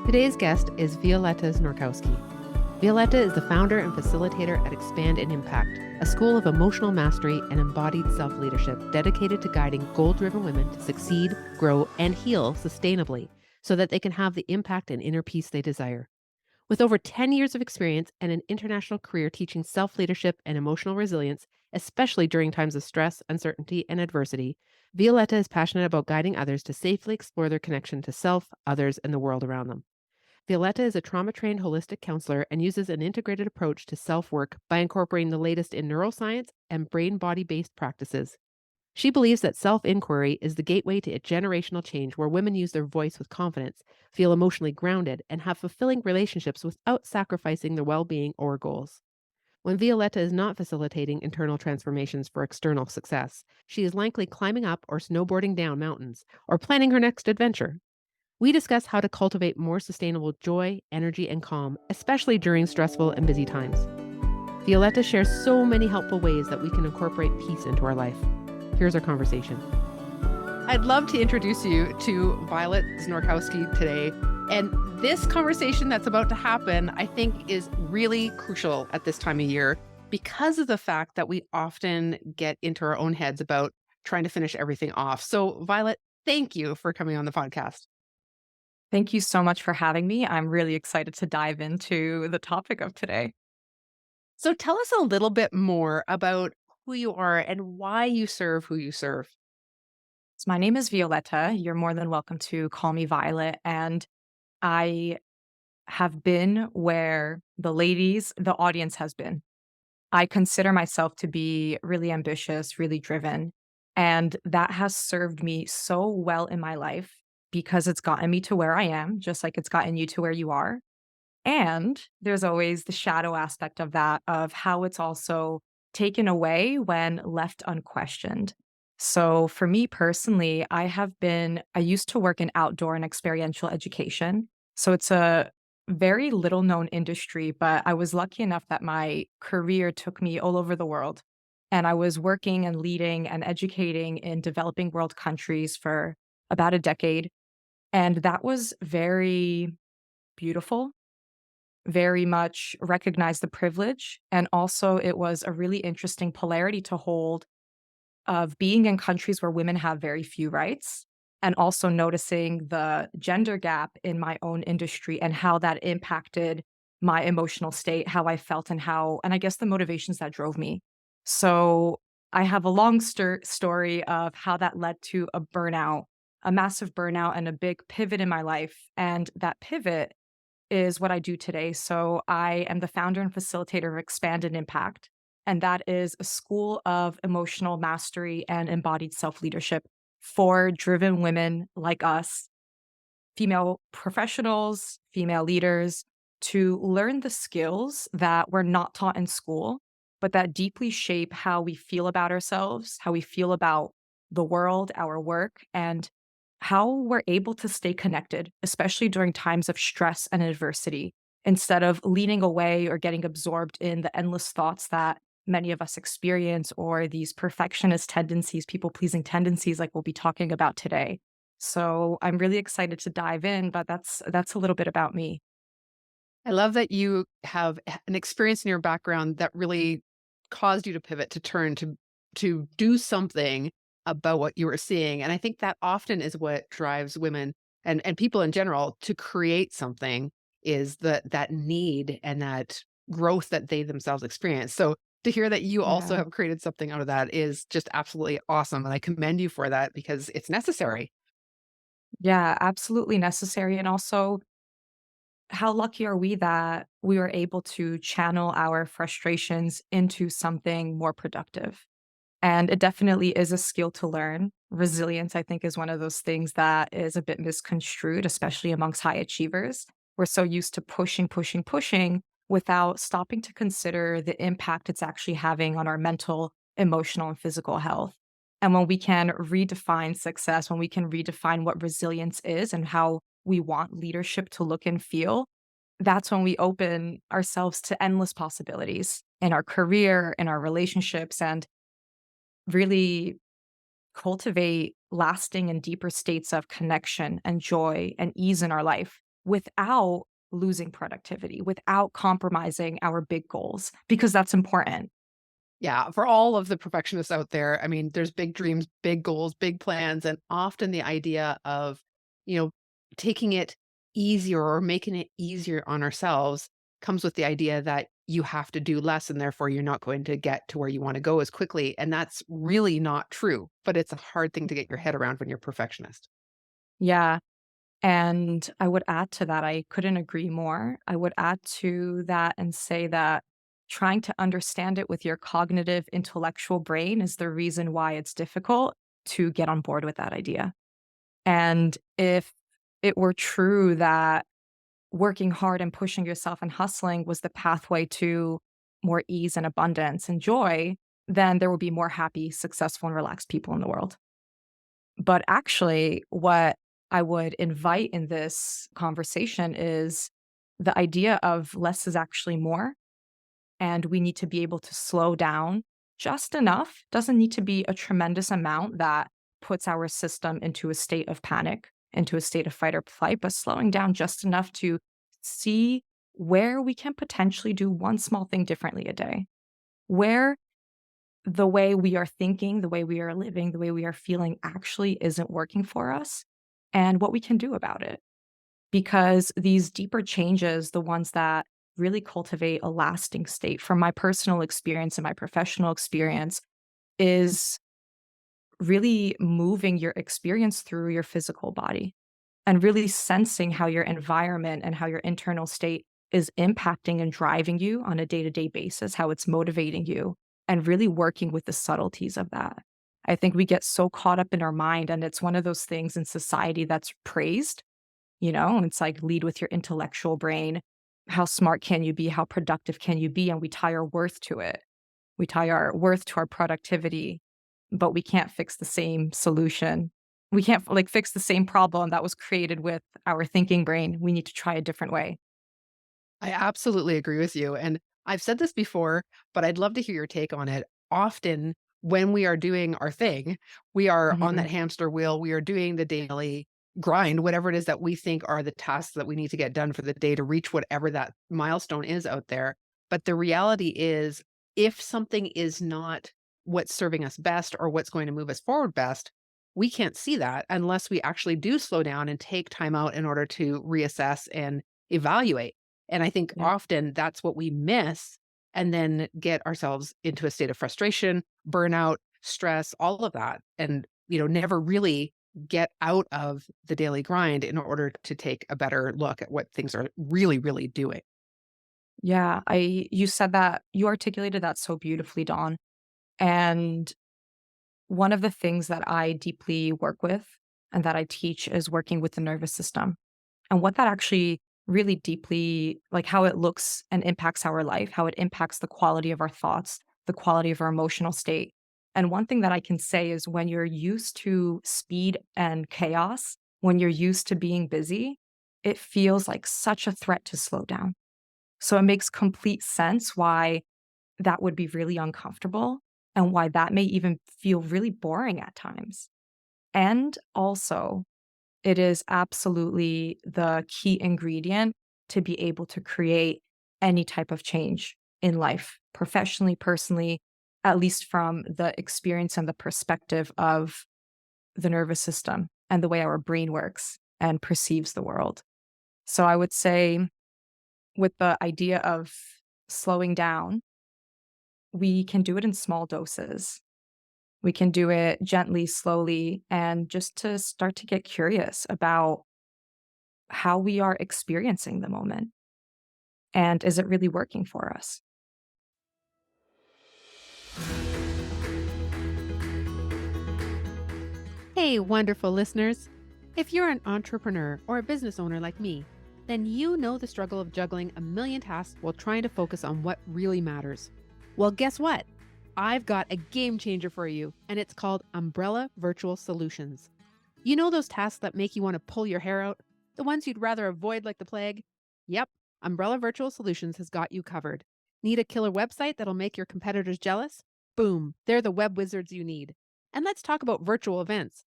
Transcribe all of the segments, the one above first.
Today's guest is Violetta Znorkowski. Violetta is the founder and facilitator at Expand and Impact, a school of emotional mastery and embodied self-leadership dedicated to guiding goal-driven women to succeed, grow, and heal sustainably so that they can have the impact and inner peace they desire. With over 10 years of experience and an international career teaching self-leadership and emotional resilience, especially during times of stress, uncertainty, and adversity, Violetta is passionate about guiding others to safely explore their connection to self, others, and the world around them. Violetta is a trauma-trained holistic counselor and uses an integrated approach to self-work by incorporating the latest in neuroscience and brain-body-based practices. She believes that self-inquiry is the gateway to a generational change where women use their voice with confidence, feel emotionally grounded, and have fulfilling relationships without sacrificing their well-being or goals. When Violetta is not facilitating internal transformations for external success, she is likely climbing up or snowboarding down mountains or planning her next adventure. We discuss how to cultivate more sustainable joy, energy, and calm, especially during stressful and busy times. Violetta shares so many helpful ways that we can incorporate peace into our life. Here's our conversation. I'd love to introduce you to Violetta Znorkowski today. And this conversation that's about to happen, I think, is really crucial at this time of year because of the fact that we often get into our own heads about trying to finish everything off. So, Violet, thank you for coming on the podcast. Thank you so much for having me. I'm really excited to dive into the topic of today. So tell us a little bit more about who you are and why you serve who you serve. So my name is Violetta. You're more than welcome to call me Violet. And I have been where the audience has been. I consider myself to be really ambitious, really driven. And that has served me so well in my life because it's gotten me to where I am, just like it's gotten you to where you are. And there's always the shadow aspect of that, of how it's also taken away when left unquestioned. So for me personally, I used to work in outdoor and experiential education. So it's a very little known industry, but I was lucky enough that my career took me all over the world. And I was working and leading and educating in developing world countries for about a decade. And that was very beautiful, very much recognized the privilege. And also, it was a really interesting polarity to hold of being in countries where women have very few rights, and also noticing the gender gap in my own industry and how that impacted my emotional state, how I felt, and I guess the motivations that drove me. So, I have a long story of how that led to a burnout, a massive burnout, and a big pivot in my life. And that pivot is what I do today. So I am the founder and facilitator of Expand and Impact. And that is a school of emotional mastery and embodied self leadership for driven women like us, female professionals, female leaders, to learn the skills that we're not taught in school, but that deeply shape how we feel about ourselves, how we feel about the world, our work, and how we're able to stay connected, especially during times of stress and adversity, instead of leaning away or getting absorbed in the endless thoughts that many of us experience, or these perfectionist tendencies, people pleasing tendencies, like we'll be talking about today. So I'm really excited to dive in, but that's a little bit about me. I love that you have an experience in your background that really caused you to pivot, to turn, to do something about what you were seeing. And I think that often is what drives women and people in general to create something, is that need and that growth that they themselves experience. So to hear that you also Yeah. have created something out of that is just absolutely awesome. And I commend you for that because it's necessary. Yeah, absolutely necessary. And also, how lucky are we that we were able to channel our frustrations into something more productive? And it definitely is a skill to learn. Resilience, I think, is one of those things that is a bit misconstrued, especially amongst high achievers. We're so used to pushing, pushing, pushing without stopping to consider the impact it's actually having on our mental, emotional, and physical health. And when we can redefine success, when we can redefine what resilience is and how we want leadership to look and feel, that's when we open ourselves to endless possibilities in our career, in our relationships, and really cultivate lasting and deeper states of connection and joy and ease in our life. without losing productivity, without compromising our big goals, because that's important. Yeah, for all of the perfectionists out there, I mean, there's big dreams, big goals, big plans, and often the idea of, you know, taking it easier or making it easier on ourselves comes with the idea that you have to do less and therefore you're not going to get to where you want to go as quickly. And that's really not true, but it's a hard thing to get your head around when you're a perfectionist. Yeah. And I would add to that, I couldn't agree more. I would add to that and say that trying to understand it with your cognitive, intellectual brain is the reason why it's difficult to get on board with that idea. And if it were true that working hard and pushing yourself and hustling was the pathway to more ease and abundance and joy, then there would be more happy, successful, and relaxed people in the world. But actually, what I would invite in this conversation is the idea of less is actually more. And we need to be able to slow down just enough. Doesn't need to be a tremendous amount that puts our system into a state of panic, into a state of fight or flight, but slowing down just enough to see where we can potentially do one small thing differently a day, where the way we are thinking, the way we are living, the way we are feeling actually isn't working for us, and what we can do about it. Because these deeper changes, the ones that really cultivate a lasting state, from my personal experience and my professional experience, is really moving your experience through your physical body and really sensing how your environment and how your internal state is impacting and driving you on a day-to-day basis, how it's motivating you, and really working with the subtleties of that. I think we get so caught up in our mind, and it's one of those things in society that's praised. It's like lead with your intellectual brain. How smart can you be? How productive can you be? And we tie our worth to it. We tie our worth to our productivity, but we can't fix the same solution. We can't like fix the same problem that was created with our thinking brain. We need to try a different way. I absolutely agree with you. And I've said this before, but I'd love to hear your take on it. Often, when we are doing our thing, we are on that Mhm. hamster wheel, we are doing the daily grind, whatever it is that we think are the tasks that we need to get done for the day to reach whatever that milestone is out there. But the reality is, if something is not what's serving us best or what's going to move us forward best, we can't see that unless we actually do slow down and take time out in order to reassess and evaluate. And I think Yep. often that's what we miss and then get ourselves into a state of frustration, burnout, stress, all of that. And, never really get out of the daily grind in order to take a better look at what things are really, really doing. Yeah, you said that you articulated that so beautifully, Dawn. And one of the things that I deeply work with and that I teach is working with the nervous system. And what that actually really deeply, like how it looks and impacts our life, how it impacts the quality of our thoughts, the quality of our emotional state. And one thing that I can say is when you're used to speed and chaos, when you're used to being busy, it feels like such a threat to slow down. So it makes complete sense why that would be really uncomfortable and why that may even feel really boring at times. And also, it is absolutely the key ingredient to be able to create any type of change in life, professionally, personally, at least from the experience and the perspective of the nervous system and the way our brain works and perceives the world. So I would say, with the idea of slowing down, we can do it in small doses. We can do it gently, slowly, and just to start to get curious about how we are experiencing the moment. And is it really working for us? Hey, wonderful listeners. If you're an entrepreneur or a business owner like me, then you know the struggle of juggling a million tasks while trying to focus on what really matters. Well, guess what? I've got a game changer for you, and it's called Umbrella Virtual Solutions. You know those tasks that make you want to pull your hair out? The ones you'd rather avoid like the plague? Yep, Umbrella Virtual Solutions has got you covered. Need a killer website that'll make your competitors jealous? Boom, they're the web wizards you need. And let's talk about virtual events.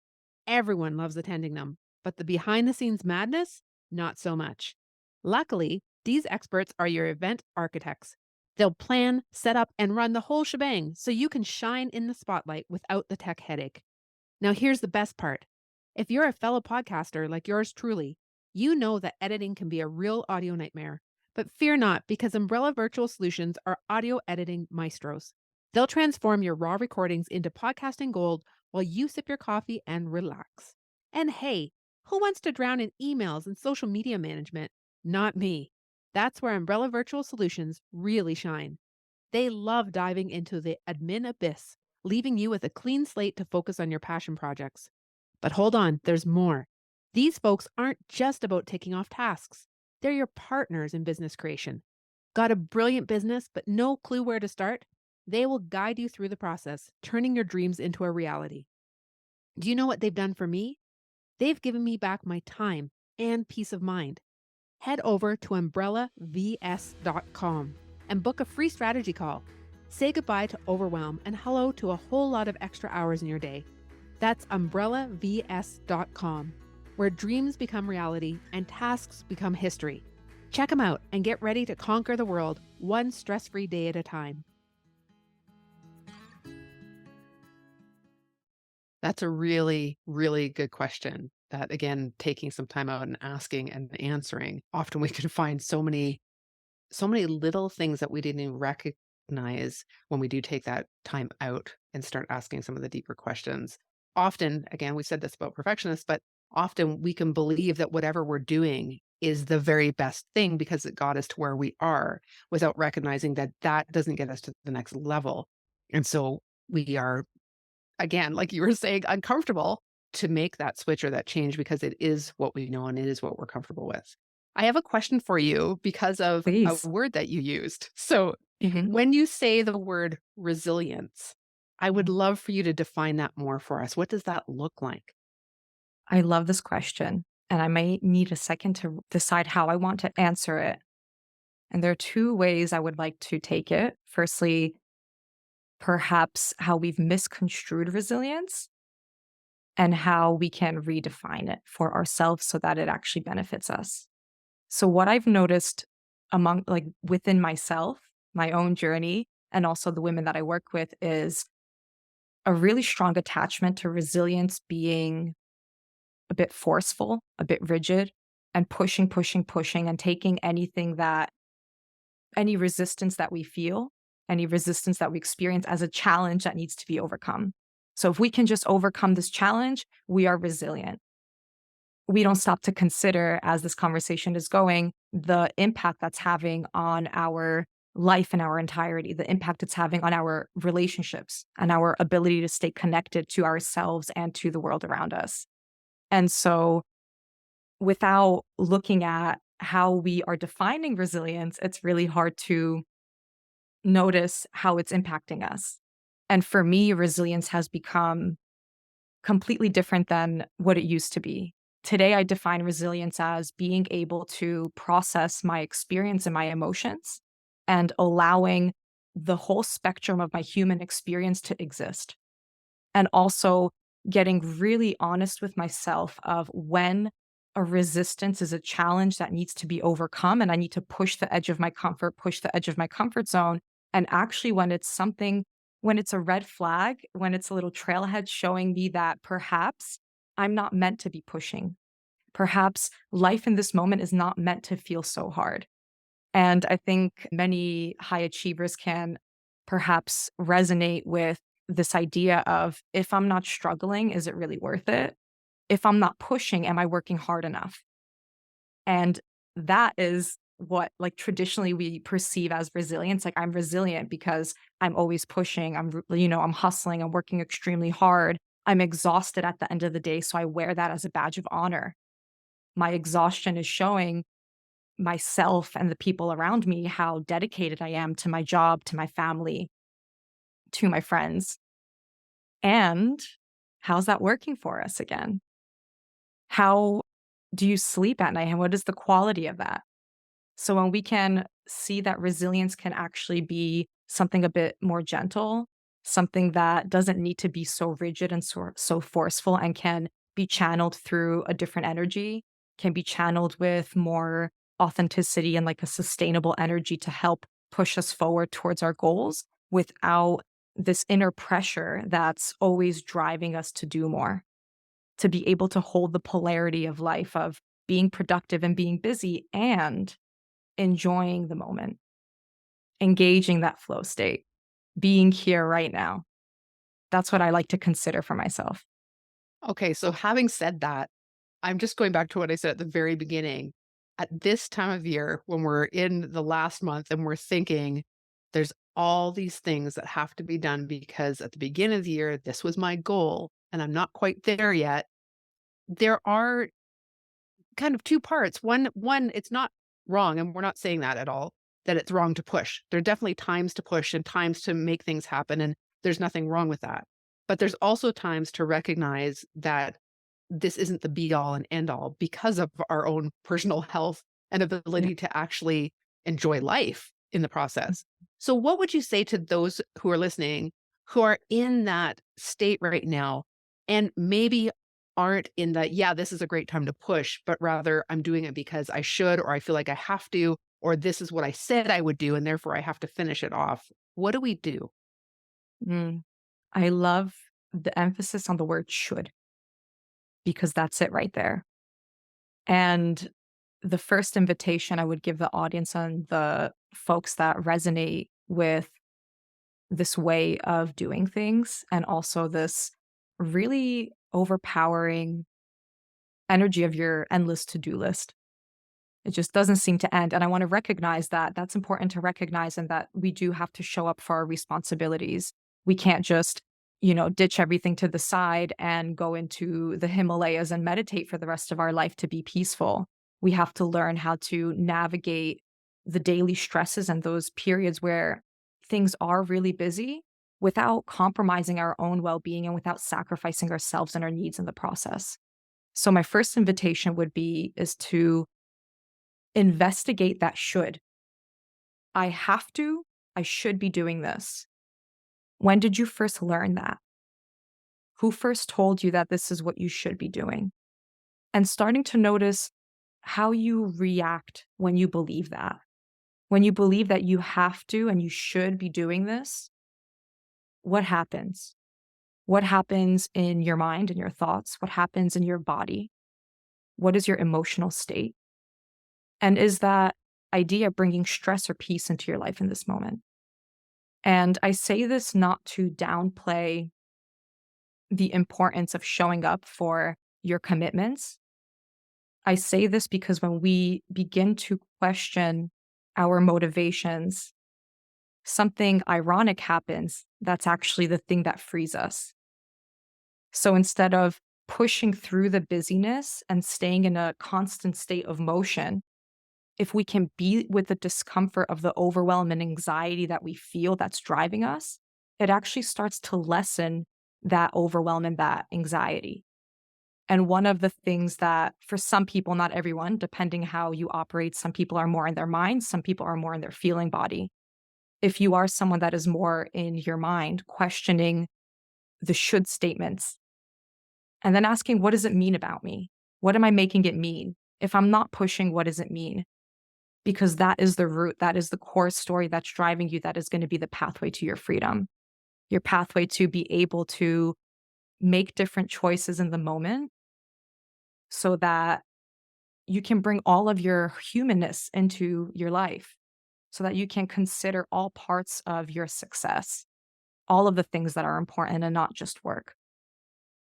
Everyone loves attending them, but the behind the scenes madness? Not so much. Luckily, these experts are your event architects. They'll plan, set up, and run the whole shebang so you can shine in the spotlight without the tech headache. Now, here's the best part. If you're a fellow podcaster like yours truly, you know that editing can be a real audio nightmare. But fear not, because Umbrella Virtual Solutions are audio editing maestros. They'll transform your raw recordings into podcasting gold while you sip your coffee and relax. And hey, who wants to drown in emails and social media management? Not me. That's where Umbrella Virtual Solutions really shine. They love diving into the admin abyss, leaving you with a clean slate to focus on your passion projects. But hold on, there's more. These folks aren't just about taking off tasks. They're your partners in business creation. Got a brilliant business, but no clue where to start? They will guide you through the process, turning your dreams into a reality. Do you know what they've done for me? They've given me back my time and peace of mind. Head over to UmbrellaVS.com and book a free strategy call. Say goodbye to overwhelm and hello to a whole lot of extra hours in your day. That's UmbrellaVS.com, where dreams become reality and tasks become history. Check them out and get ready to conquer the world one stress-free day at a time. That's a really, really good question. That, again, taking some time out and asking and answering. Often we can find so many little things that we didn't even recognize when we do take that time out and start asking some of the deeper questions. Often, again, we said this about perfectionists, but often we can believe that whatever we're doing is the very best thing because it got us to where we are without recognizing that that doesn't get us to the next level. And so we are, again, like you were saying, uncomfortable to make that switch or that change because it is what we know and it is what we're comfortable with. I have a question for you because of a Please. word that you used. So, Mhm. when you say the word resilience, I would Mhm. love for you to define that more for us. What does that look like? I love this question, and I might need a second to decide how I want to answer it. And there are two ways I would like to take it. Firstly, perhaps how we've misconstrued resilience and how we can redefine it for ourselves so that it actually benefits us. So, what I've noticed among, like, within myself, my own journey, and also the women that I work with is a really strong attachment to resilience being a bit forceful, a bit rigid, and pushing, pushing, pushing, and taking any resistance that we feel, any resistance that we experience as a challenge that needs to be overcome. So if we can just overcome this challenge, we are resilient. We don't stop to consider, as this conversation is going, the impact that's having on our life in our entirety, the impact it's having on our relationships and our ability to stay connected to ourselves and to the world around us. And so, without looking at how we are defining resilience, it's really hard to notice how it's impacting us. And for me, resilience has become completely different than what it used to be. Today, I define resilience as being able to process my experience and my emotions and allowing the whole spectrum of my human experience to exist. And also getting really honest with myself of when a resistance is a challenge that needs to be overcome and I need to push the edge of my comfort, push the edge of my comfort zone. And actually, when it's a red flag, when it's a little trailhead showing me that perhaps I'm not meant to be pushing. Perhaps life in this moment is not meant to feel so hard. And I think many high achievers can perhaps resonate with this idea of, if I'm not struggling, is it really worth it? If I'm not pushing, am I working hard enough? And that is what, like, traditionally we perceive as resilience. Like, I'm resilient because I'm always pushing. I'm hustling. I'm working extremely hard. I'm exhausted at the end of the day. So I wear that as a badge of honor. My exhaustion is showing myself and the people around me how dedicated I am to my job, to my family, to my friends. And how's that working for us again? How do you sleep at night? And what is the quality of that? So when we can see that resilience can actually be something a bit more gentle, something that doesn't need to be so rigid and so forceful and can be channeled through a different energy, can be channeled with more authenticity and like a sustainable energy to help push us forward towards our goals without this inner pressure that's always driving us to do more, to be able to hold the polarity of life of being productive and being busy and enjoying the moment, engaging that flow state, being here right now. That's what I like to consider for myself. Okay, so having said that, I'm just going back to what I said at the very beginning. At this time of year, when we're in the last month and we're thinking, there's all these things that have to be done because at the beginning of the year, this was my goal and I'm not quite there yet. There are kind of two parts. One, it's not wrong, and we're not saying that at all, that it's wrong to push. There are definitely times to push and times to make things happen, and there's nothing wrong with that. But there's also times to recognize that this isn't the be all and end all because of our own personal health and Yeah. ability to actually enjoy life in the process. So what would you say to those who are listening who are in that state right now and maybe aren't in the, yeah, this is a great time to push, but rather I'm doing it because I should, or I feel like I have to, or this is what I said I would do, and therefore I have to finish it off. What do we do? Mm. I love the emphasis on the word should, because that's it right there. And the first invitation I would give the audience and the folks that resonate with this way of doing things and also this really overpowering energy of your endless to-do list. It just doesn't seem to end. And I want to recognize that. That's important to recognize, and that we do have to show up for our responsibilities. We can't just, ditch everything to the side and go into the Himalayas and meditate for the rest of our life to be peaceful. We have to learn how to navigate the daily stresses and those periods where things are really busy without compromising our own well being and without sacrificing ourselves and our needs in the process. So, my first invitation would be is to investigate that should. I have to, I should be doing this. When did you first learn that? Who first told you that this is what you should be doing? And starting to notice how you react when you believe that. When you believe that you have to and you should be doing this, what happens? What happens in your mind and your thoughts? What happens in your body? What is your emotional state? And is that idea bringing stress or peace into your life in this moment? And I say this not to downplay the importance of showing up for your commitments. I say this because when we begin to question our motivations, something ironic happens that's actually the thing that frees us. So instead of pushing through the busyness and staying in a constant state of motion, if we can be with the discomfort of the overwhelm and anxiety that we feel that's driving us, it actually starts to lessen that overwhelm and that anxiety. And one of the things that for some people, not everyone, depending how you operate, some people are more in their mind, some people are more in their feeling body. If you are someone that is more in your mind, questioning the should statements and then asking, what does it mean about me? What am I making it mean? If I'm not pushing, what does it mean? Because that is the root, that is the core story that's driving you, that is going to be the pathway to your freedom, your pathway to be able to make different choices in the moment so that you can bring all of your humanness into your life, so that you can consider all parts of your success, all of the things that are important and not just work.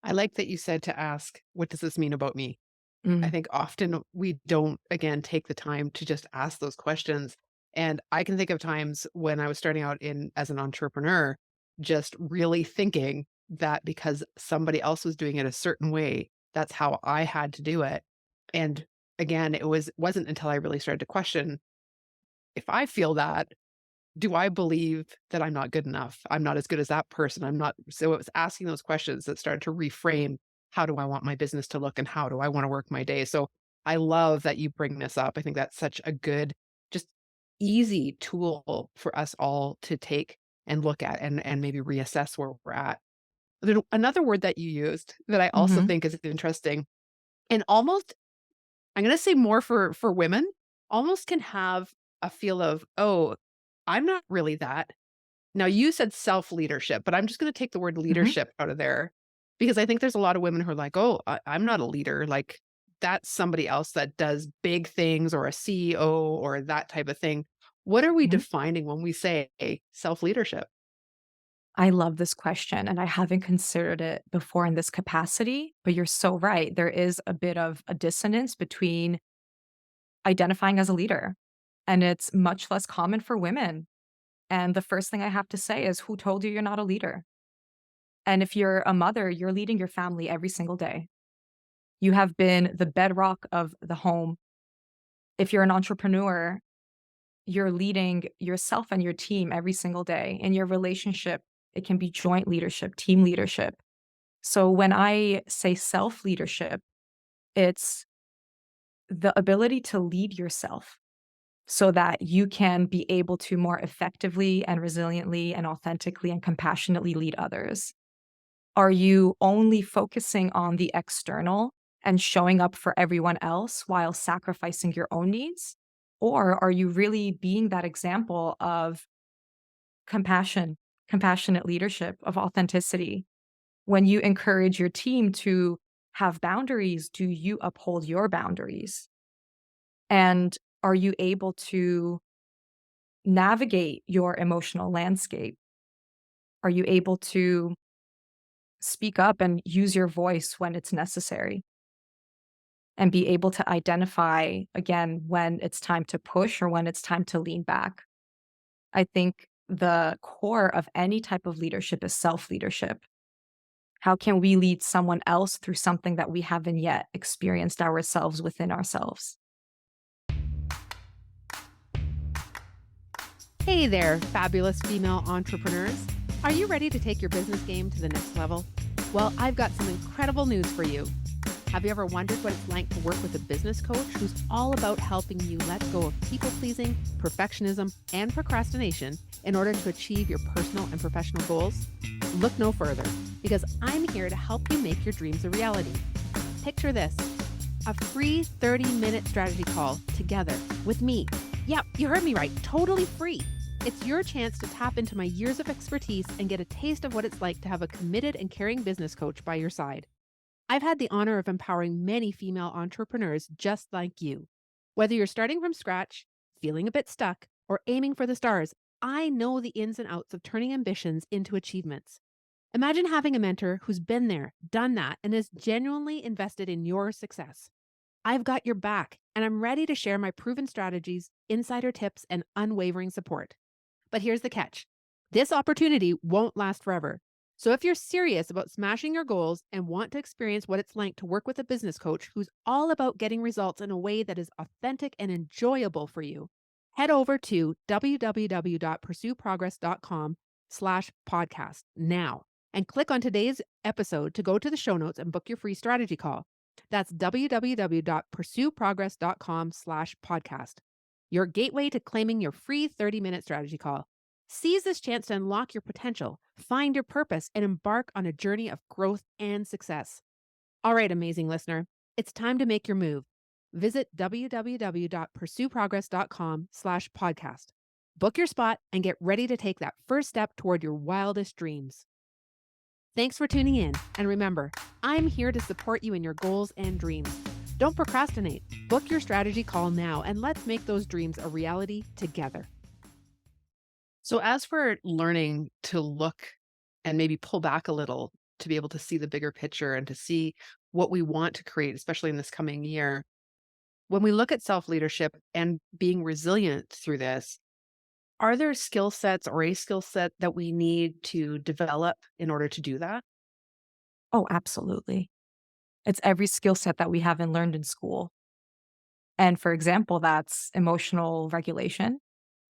I like that you said to ask, what does this mean about me? I Mm, think often we don't, again, take the time to just ask those questions. And I can think of times when I was starting out in as an entrepreneur, just really thinking that because somebody else was doing it a certain way, that's how I had to do it. And again, wasn't until I really started to question, if I feel that, do I believe that I'm not good enough? I'm not as good as that person. I'm not. So it was asking those questions that started to reframe, how do I want my business to look and how do I want to work my day? So I love that you bring this up. I think that's such a good, just easy tool for us all to take and look at and maybe reassess where we're at. Another word that you used that I also mhm, think is interesting and almost I'm gonna say more for women, almost can have a feel of, "Oh, I'm not really that." Now you said self-leadership, but I'm just gonna take the word Mhm. leadership out of there because I think there's a lot of women who are like, "Oh, I'm not a leader." Like, that's somebody else that does big things or a CEO or that type of thing. What are we Mhm. defining when we say self-leadership? I love this question, and I haven't considered it before in this capacity, but you're so right. There is a bit of a dissonance between identifying as a leader, and it's much less common for women. And the first thing I have to say is, who told you you're not a leader? And if you're a mother, you're leading your family every single day. You have been the bedrock of the home. If you're an entrepreneur, you're leading yourself and your team every single day. In your relationship, it can be joint leadership, team leadership. So when I say self leadership, it's the ability to lead yourself so that you can be able to more effectively and resiliently and authentically and compassionately lead others. Are you only focusing on the external and showing up for everyone else while sacrificing your own needs? Or are you really being that example of compassion, compassionate leadership, of authenticity? When you encourage your team to have boundaries, do you uphold your boundaries? And are you able to navigate your emotional landscape? Are you able to speak up and use your voice when it's necessary? And be able to identify, again, when it's time to push or when it's time to lean back. I think the core of any type of leadership is self leadership. How can we lead someone else through something that we haven't yet experienced ourselves within ourselves? Hey there, fabulous female entrepreneurs. Are you ready to take your business game to the next level? Well, I've got some incredible news for you. Have you ever wondered what it's like to work with a business coach who's all about helping you let go of people pleasing, perfectionism, and procrastination in order to achieve your personal and professional goals? Look no further because I'm here to help you make your dreams a reality. Picture this: a free 30-minute strategy call together with me. Yep, you heard me right, totally free. It's your chance to tap into my years of expertise and get a taste of what it's like to have a committed and caring business coach by your side. I've had the honor of empowering many female entrepreneurs just like you. Whether you're starting from scratch, feeling a bit stuck, or aiming for the stars, I know the ins and outs of turning ambitions into achievements. Imagine having a mentor who's been there, done that, and is genuinely invested in your success. I've got your back, and I'm ready to share my proven strategies, insider tips, and unwavering support. But here's the catch: this opportunity won't last forever. So if you're serious about smashing your goals and want to experience what it's like to work with a business coach who's all about getting results in a way that is authentic and enjoyable for you, head over to www.pursueprogress.com/podcast now and click on today's episode to go to the show notes and book your free strategy call. That's www.pursueprogress.com/podcast, your gateway to claiming your free 30-minute strategy call. Seize this chance to unlock your potential, find your purpose, and embark on a journey of growth and success. All right, amazing listener, it's time to make your move. Visit www.pursueprogress.com/podcast. Book your spot and get ready to take that first step toward your wildest dreams. Thanks for tuning in. And remember, I'm here to support you in your goals and dreams. Don't procrastinate. Book your strategy call now and let's make those dreams a reality together. So, as we're learning to look and maybe pull back a little to be able to see the bigger picture and to see what we want to create, especially in this coming year, when we look at self leadership and being resilient through this, are there skill sets or a skill set that we need to develop in order to do that? Oh, absolutely. It's every skill set that we haven't learned in school. And for example, that's emotional regulation,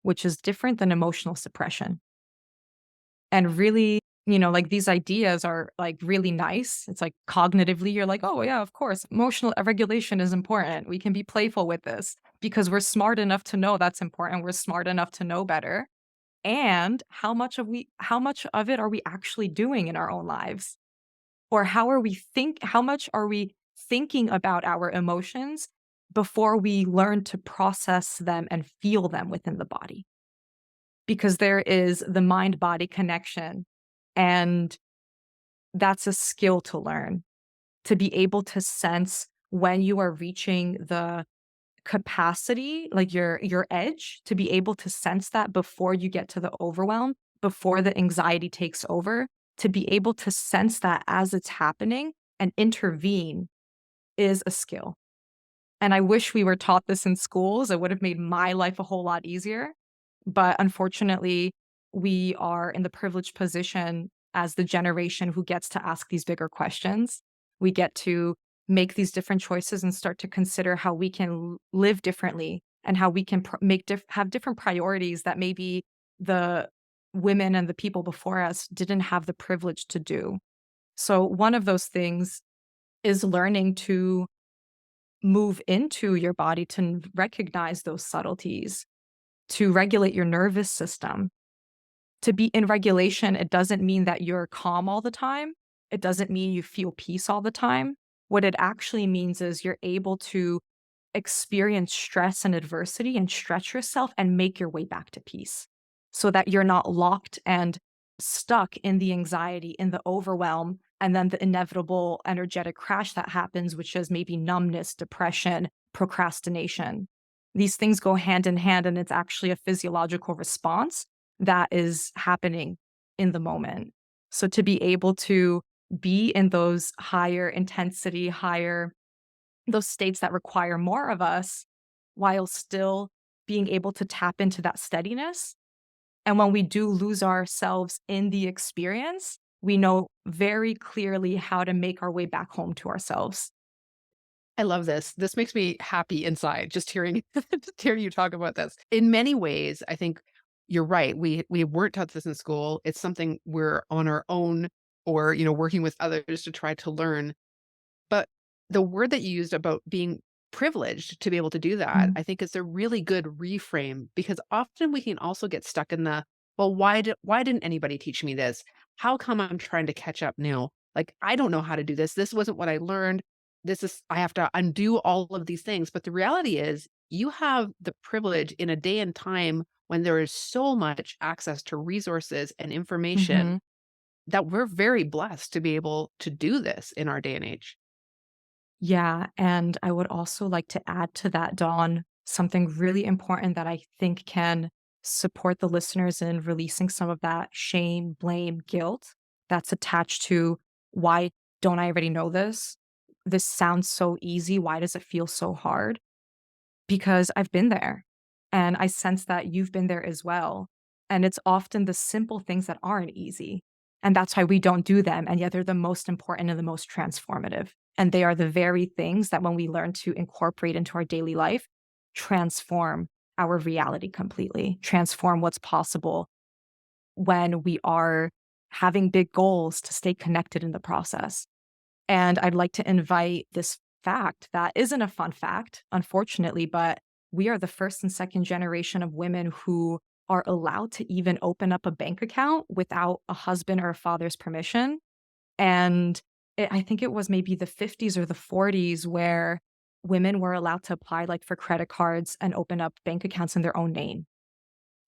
which is different than emotional suppression. And really, like these ideas are like really nice. It's like cognitively, you're like, oh, yeah, of course, emotional regulation is important. We can be playful with this because we're smart enough to know that's important. We're smart enough to know better. And how much of it are we actually doing in our own lives? Or how much are we thinking about our emotions before we learn to process them and feel them within the body. Because there is the mind-body connection, and that's a skill to learn, to be able to sense when you are reaching the capacity, like your edge, to be able to sense that before you get to the overwhelm, before the anxiety takes over, to be able to sense that as it's happening and intervene is a skill. And I wish we were taught this in schools. It would have made my life a whole lot easier. But unfortunately, we are in the privileged position as the generation who gets to ask these bigger questions. We get to make these different choices and start to consider how we can live differently and how we can have different priorities that maybe the women and the people before us didn't have the privilege to do. So one of those things is learning to move into your body to recognize those subtleties, to regulate your nervous system. To be in regulation, it doesn't mean that you're calm all the time. It doesn't mean you feel peace all the time. What it actually means is you're able to experience stress and adversity and stretch yourself and make your way back to peace so that you're not locked and stuck in the anxiety, in the overwhelm, and then the inevitable energetic crash that happens, which is maybe numbness, depression, procrastination. These things go hand in hand, and it's actually a physiological response that is happening in the moment. So to be able to be in those higher intensity, those states that require more of us while still being able to tap into that steadiness. And when we do lose ourselves in the experience, we know very clearly how to make our way back home to ourselves. I love this. This makes me happy inside just hearing just hearing you talk about this. In many ways, I think you're right. We weren't taught this in school. It's something we're on our own or, working with others to try to learn. But the word that you used about being privileged to be able to do that, Mm. I think is a really good reframe because often we can also get stuck in the, well, why didn't anybody teach me this? How come I'm trying to catch up now? Like, I don't know how to do this. This wasn't what I learned. I have to undo all of these things. But the reality is, you have the privilege in a day and time when there is so much access to resources and information Mhm. that we're very blessed to be able to do this in our day and age. Yeah, and I would also like to add to that, Dawn, something really important that I think can support the listeners in releasing some of that shame, blame, guilt that's attached to why don't I already know this? This sounds so easy. Why does it feel so hard? Because I've been there, and I sense that you've been there as well. And it's often the simple things that aren't easy. And that's why we don't do them. And yet they're the most important and the most transformative. And they are the very things that when we learn to incorporate into our daily life, transform our reality completely, transform what's possible when we are having big goals to stay connected in the process. And I'd like to invite this fact that isn't a fun fact, unfortunately, but we are the first and second generation of women who are allowed to even open up a bank account without a husband or a father's permission. And I think it was maybe the 50s or the 40s where women were allowed to apply like for credit cards and open up bank accounts in their own name.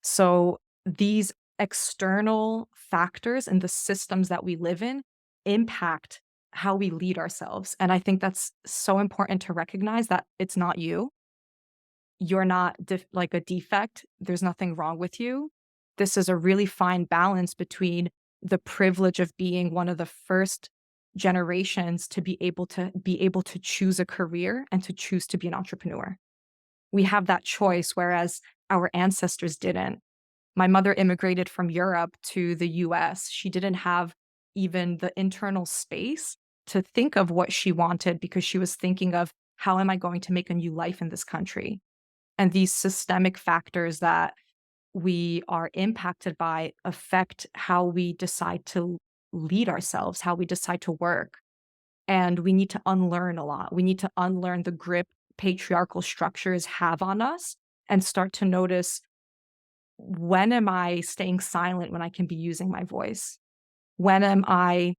So these external factors and the systems that we live in impact how we lead ourselves. And I think that's so important to recognize that it's not you. You're not like a defect. There's nothing wrong with you. This is a really fine balance between the privilege of being one of the first generations to be able to choose a career and to choose to be an entrepreneur. We have that choice, whereas our ancestors didn't. My mother immigrated from Europe to the US. She didn't have even the internal space to think of what she wanted because she was thinking of, how am I going to make a new life in this country? And these systemic factors that we are impacted by affect how we decide to lead ourselves, how we decide to work. And we need to unlearn a lot. We need to unlearn the grip patriarchal structures have on us and start to notice, when am I staying silent when I can be using my voice? When am I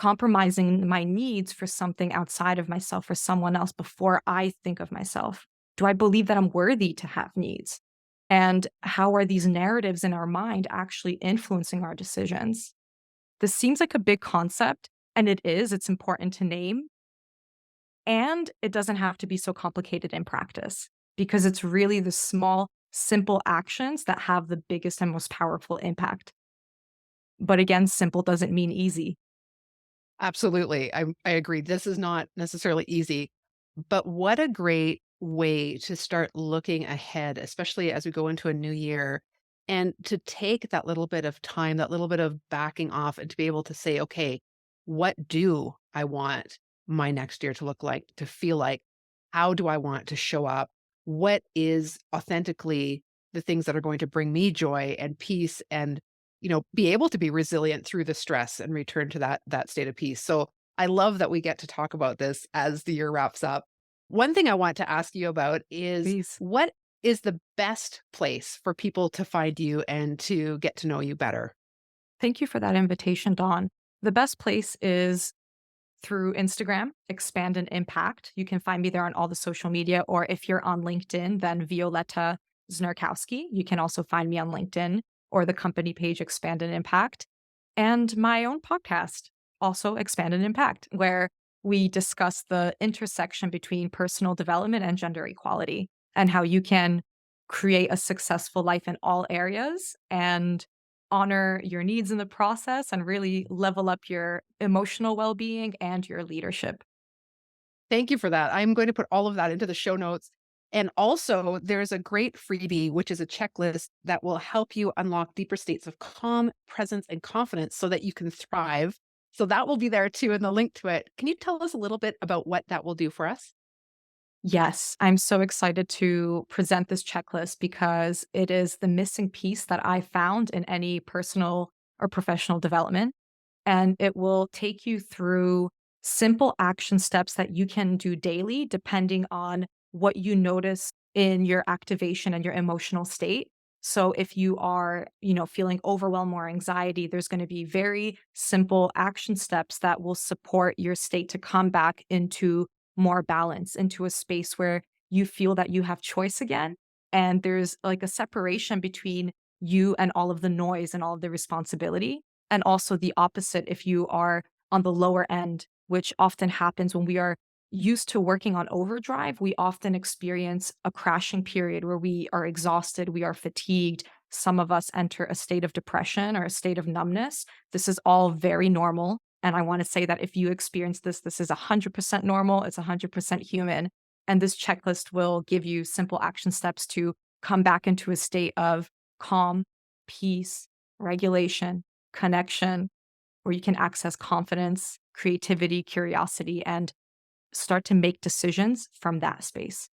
compromising my needs for something outside of myself or someone else before I think of myself? Do I believe that I'm worthy to have needs? And how are these narratives in our mind actually influencing our decisions? This seems like a big concept, and it is. It's important to name. And it doesn't have to be so complicated in practice because it's really the small, simple actions that have the biggest and most powerful impact. But again, simple doesn't mean easy. Absolutely. I agree. This is not necessarily easy, but what a great way to start looking ahead, especially as we go into a new year, and to take that little bit of time, that little bit of backing off, and to be able to say, okay, what do I want my next year to look like, to feel like? How do I want to show up? What is authentically the things that are going to bring me joy and peace and be able to be resilient through the stress and return to that state of peace. So I love that we get to talk about this as the year wraps up. One thing I want to ask you about is Please. what is the best place for people to find you and to get to know you better? Thank you for that invitation, Dawn. The best place is through Instagram, Expand and Impact. You can find me there on all the social media, or if you're on LinkedIn, then Violetta Znorkowski. You can also find me on LinkedIn or the company page Expand and Impact, and my own podcast, also Expand and Impact, where we discuss the intersection between personal development and gender equality and how you can create a successful life in all areas and honor your needs in the process and really level up your emotional well-being and your leadership. Thank you for that. I'm going to put all of that into the show notes. And also, there's a great freebie, which is a checklist that will help you unlock deeper states of calm, presence, and confidence so that you can thrive. So that will be there too in the link to it. Can you tell us a little bit about what that will do for us? Yes, I'm so excited to present this checklist because it is the missing piece that I found in any personal or professional development. And it will take you through simple action steps that you can do daily, depending on what you notice in your activation and your emotional state. So if you are, feeling overwhelm or anxiety, there's going to be very simple action steps that will support your state to come back into more balance, into a space where you feel that you have choice again. And there's like a separation between you and all of the noise and all of the responsibility. And also the opposite if you are on the lower end, which often happens when we are used to working on overdrive, we often experience a crashing period where we are exhausted, we are fatigued. Some of us enter a state of depression or a state of numbness. This is all very normal. And I want to say that if you experience this, this is 100% normal, it's 100% human. And this checklist will give you simple action steps to come back into a state of calm, peace, regulation, connection, where you can access confidence, creativity, curiosity, and start to make decisions from that space.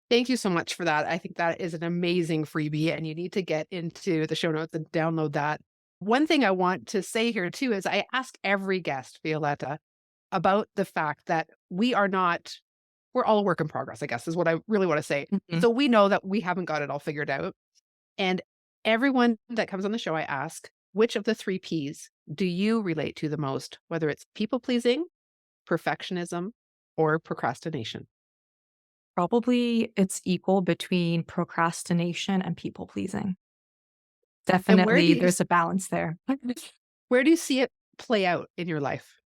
Thank you so much for that. I think that is an amazing freebie, and you need to get into the show notes and download that. One thing I want to say here too is I ask every guest, Violetta, about the fact that we're all a work in progress, I guess is what I really want to say. Mhm. So we know that we haven't got it all figured out. And everyone that comes on the show, I ask, which of the three P's do you relate to the most, whether it's people pleasing, perfectionism, or procrastination? Probably it's equal between procrastination and people pleasing. And where do Definitely, you there's a balance there. where do you see it play out in your life?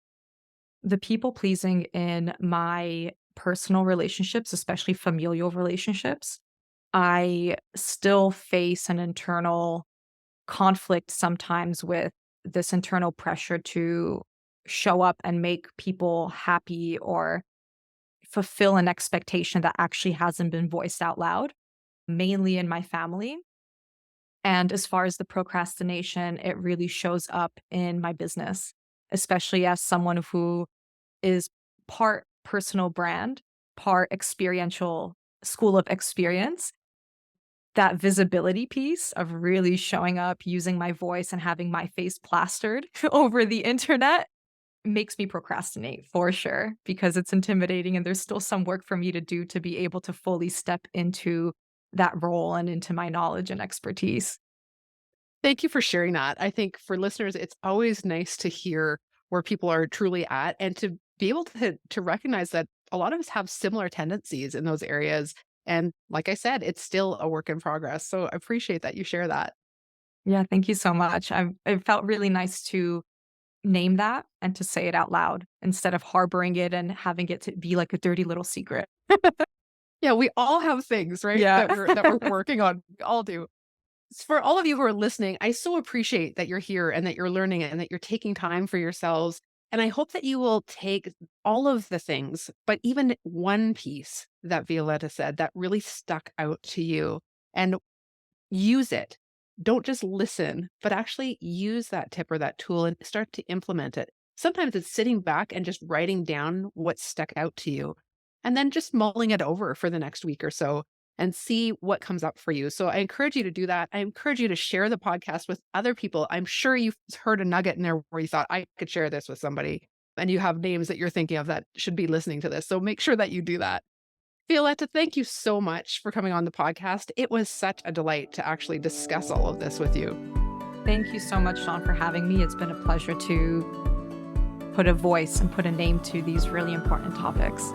The people pleasing in my personal relationships, especially familial relationships, I still face an internal conflict sometimes with this internal pressure to show up and make people happy or fulfill an expectation that actually hasn't been voiced out loud, mainly in my family. And as far as the procrastination, it really shows up in my business, especially as someone who is part personal brand, part experiential school of experience. That visibility piece of really showing up, using my voice, and having my face plastered over the internet makes me procrastinate for sure because it's intimidating and there's still some work for me to do to be able to fully step into that role and into my knowledge and expertise. Thank you for sharing that. I think for listeners, it's always nice to hear where people are truly at, and to be able to recognize that a lot of us have similar tendencies in those areas. And like I said, it's still a work in progress. So I appreciate that you share that. Yeah, thank you so much. It felt really nice to name that and to say it out loud instead of harboring it and having it to be like a dirty little secret. Yeah, we all have things, right, Yeah. that we're working on. We all do. For all of you who are listening, I so appreciate that you're here and that you're learning and that you're taking time for yourselves. And I hope that you will take all of the things, but even one piece that Violetta said that really stuck out to you, and use it. Don't just listen, but actually use that tip or that tool and start to implement it. Sometimes it's sitting back and just writing down what stuck out to you, and then just mulling it over for the next week or so and see what comes up for you. So I encourage you to do that. I encourage you to share the podcast with other people. I'm sure you've heard a nugget in there where you thought, I could share this with somebody, and you have names that you're thinking of that should be listening to this. So make sure that you do that. Violetta, thank you so much for coming on the podcast. It was such a delight to actually discuss all of this with you. Thank you so much, Sean, for having me. It's been a pleasure to put a voice and put a name to these really important topics.